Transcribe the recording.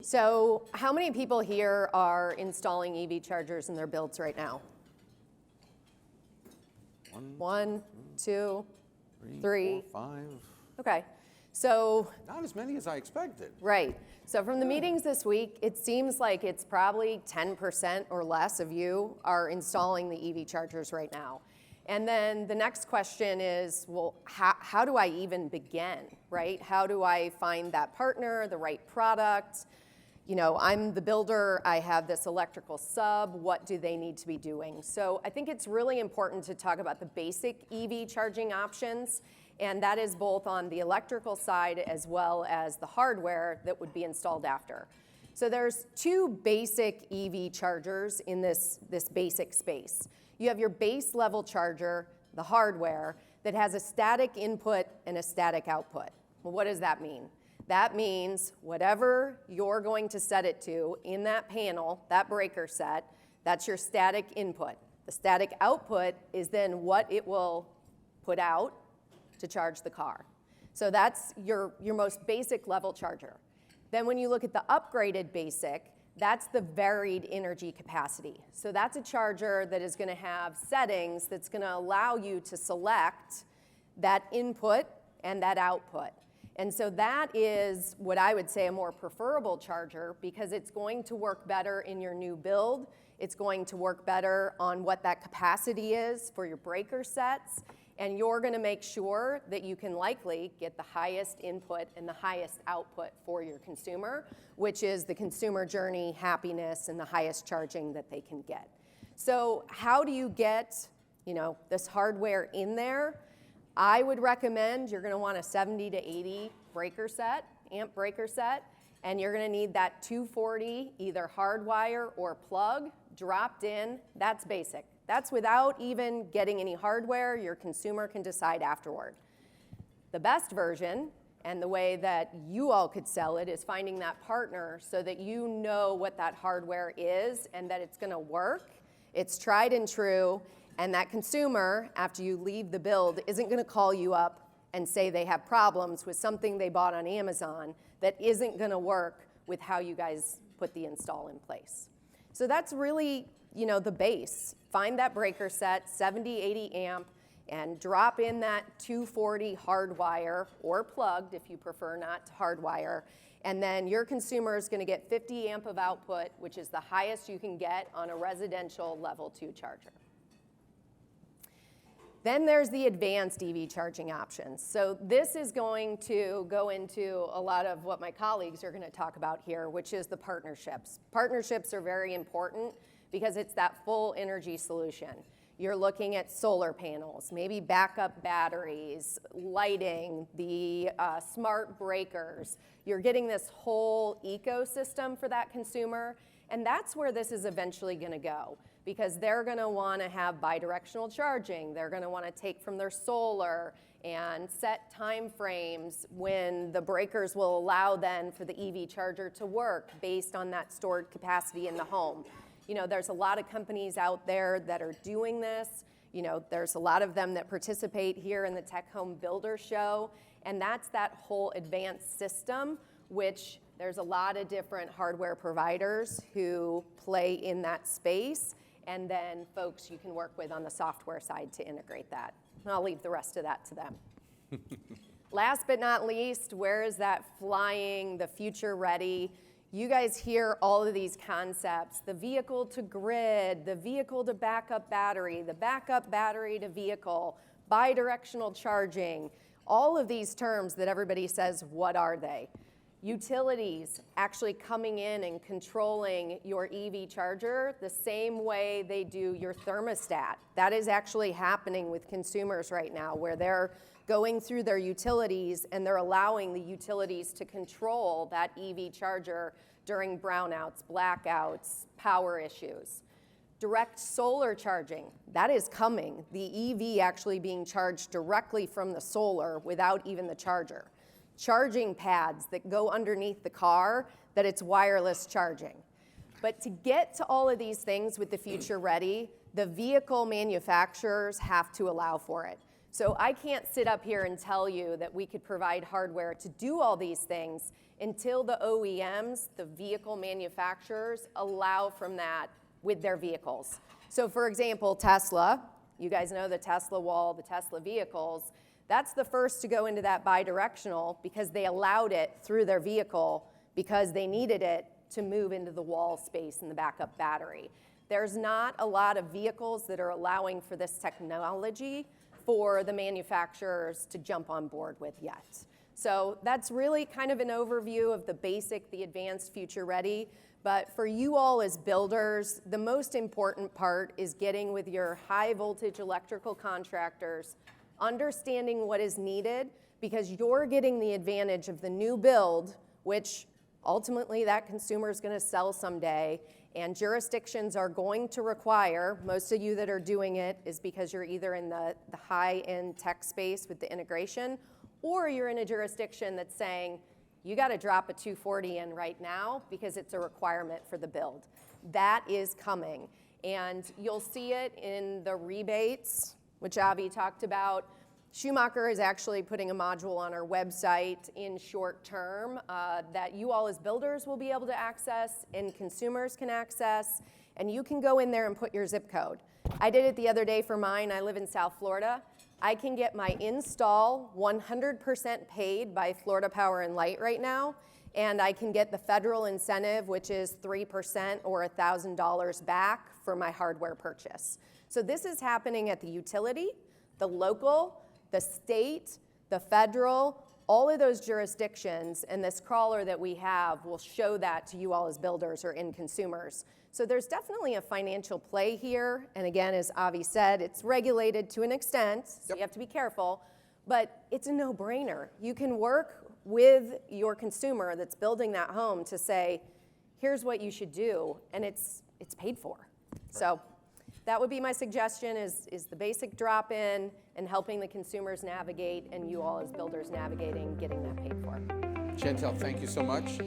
So how many people here are installing EV chargers in their builds right now? One, two, three. 4, 5. Okay. So Not as many as I expected. right. So from the meetings this week, it seems like it's probably 10% or less of you are installing the EV chargers right now. And then the next question is, well, how do I even begin, right? How do I find that partner, the right product? You know, I'm the builder, I have this electrical sub, what do they need to be doing? So I think it's really important to talk about the basic EV charging options, and that is both on the electrical side as well as the hardware that would be installed after. So there's two basic EV chargers in this basic space. You have your base level charger, the hardware, that has a static input and a static output. Well, what does that mean? That means whatever you're going to set it to in that panel, that breaker set, that's your static input. The static output is then what it will put out to charge the car. So that's your most basic level charger. Then when you look at the upgraded basic, that's the varied energy capacity. So that's a charger that is going to have settings that's going to allow you to select that input and that output. And so that is what I would say a more preferable charger, because it's going to work better in your new build. It's going to work better on what that capacity is for your breaker sets. And you're going to make sure that you can likely get the highest input and the highest output for your consumer, which is the consumer journey, happiness, and the highest charging that they can get. So how do you get, this hardware in there? I would recommend you're going to want a 70 to 80 breaker set, amp breaker set, and you're going to need that 240 either hardwire or plug dropped in. That's basic. That's without even getting any hardware. Your consumer can decide afterward. The best version, and the way that you all could sell it, is finding that partner so that you know what that hardware is and that it's going to work. It's tried and true, and that consumer, after you leave the build, isn't going to call you up and say they have problems with something they bought on Amazon that isn't going to work with how you guys put the install in place. So that's really the base. Find that breaker set, 70, 80 amp, and drop in that 240 hardwire or plugged if you prefer not to hardwire. And then your consumer is going to get 50 amp of output, which is the highest you can get on a residential level 2 charger. Then there's the advanced EV charging options. So this is going to go into a lot of what my colleagues are going to talk about here, which is the partnerships. Partnerships are very important because it's that full energy solution. You're looking at solar panels, maybe backup batteries, lighting, the smart breakers. You're getting this whole ecosystem for that consumer, and that's where this is eventually going to go, because they're going to want to have bidirectional charging. They're going to want to take from their solar and set time frames when the breakers will allow then for the EV charger to work based on that stored capacity in the home. There's a lot of companies out there that are doing this. There's a lot of them that participate here in the Tech Home Builder Show, and that's that whole advanced system, which there's a lot of different hardware providers who play in that space, and then folks you can work with on the software side to integrate that. And I'll leave the rest of that to them. Last but not least, where is that flying, the future ready? You guys hear all of these concepts, the vehicle to grid, the vehicle to backup battery, the backup battery to vehicle, bidirectional charging, all of these terms that everybody says, what are they? Utilities actually coming in and controlling your EV charger the same way they do your thermostat. That is actually happening with consumers right now, where they're going through their utilities and they're allowing the utilities to control that EV charger during brownouts, blackouts, power issues. Direct solar charging, that is coming. The EV actually being charged directly from the solar without even the charger. Charging pads that go underneath the car, that it's wireless charging. But to get to all of these things with the future ready, the vehicle manufacturers have to allow for it. So I can't sit up here and tell you that we could provide hardware to do all these things until the OEMs, the vehicle manufacturers, allow from that with their vehicles. So for example, Tesla, you guys know the Tesla wall, the Tesla vehicles, that's the first to go into that bi-directional because they allowed it through their vehicle because they needed it to move into the wall space and the backup battery. There's not a lot of vehicles that are allowing for this technology for the manufacturers to jump on board with yet. So that's really kind of an overview of the basic, the advanced, future ready. But for you all as builders, the most important part is getting with your high voltage electrical contractors, understanding what is needed, because you're getting the advantage of the new build, which ultimately that consumer is going to sell someday, and jurisdictions are going to require, most of you that are doing it is because you're either in the high-end tech space with the integration, or you're in a jurisdiction that's saying, you got to drop a 240 in right now because it's a requirement for the build. That is coming, and you'll see it in the rebates, which Avi talked about. Schumacher is actually putting a module on our website in short term that you all as builders will be able to access and consumers can access, and you can go in there and put your zip code. I did it the other day for mine. I live in South Florida. I can get my install 100% paid by Florida Power and Light right now, and I can get the federal incentive, which is 3% or $1,000 back for my hardware purchase. So this is happening at the utility, the local, the state, the federal, all of those jurisdictions, and this crawler that we have will show that to you all as builders or end consumers. So there's definitely a financial play here, and again, as Avi said, it's regulated to an extent, so you have to be careful, but it's a no-brainer. You can work with your consumer that's building that home to say, here's what you should do, and it's paid for. So that would be my suggestion is the basic drop-in and helping the consumers navigate and you all as builders navigating, getting that paid for. Chantelle, thank you so much.